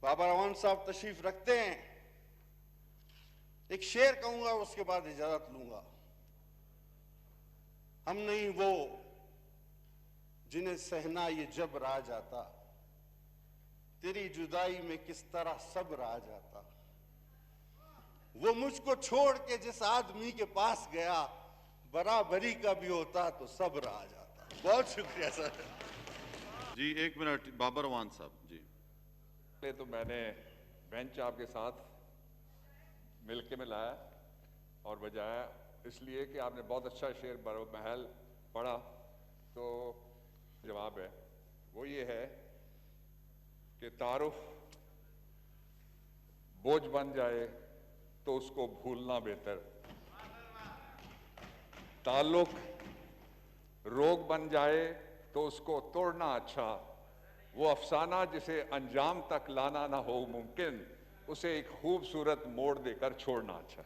बाबर अमान साहब तशरीफ रखते हैं, एक शेर कहूंगा, उसके बाद इजाजत लूंगा। हम नहीं वो जिन्हें सहना ये जब आ जाता, तेरी जुदाई में किस तरह सब्र आ जाता। वो मुझको छोड़ के जिस आदमी के पास गया, बराबरी का भी होता तो सब्र आ जाता। बहुत शुक्रिया सर। जी 1 मिनट बाबर अमान साहब जी। तो मैंने बेंच आपके साथ मिलके मिलाया और बजाया इसलिए कि आपने बहुत अच्छा शेर बरो महल पढ़ा। तो जवाब है वो ये है कि तारुफ बोझ बन जाए तो उसको भूलना बेहतर, ताल्लुक रोग बन जाए तो उसको तोड़ना अच्छा, वो अफसाना जिसे अंजाम तक लाना ना हो मुमकिन, उसे एक खूबसूरत मोड़ देकर छोड़ना अच्छा।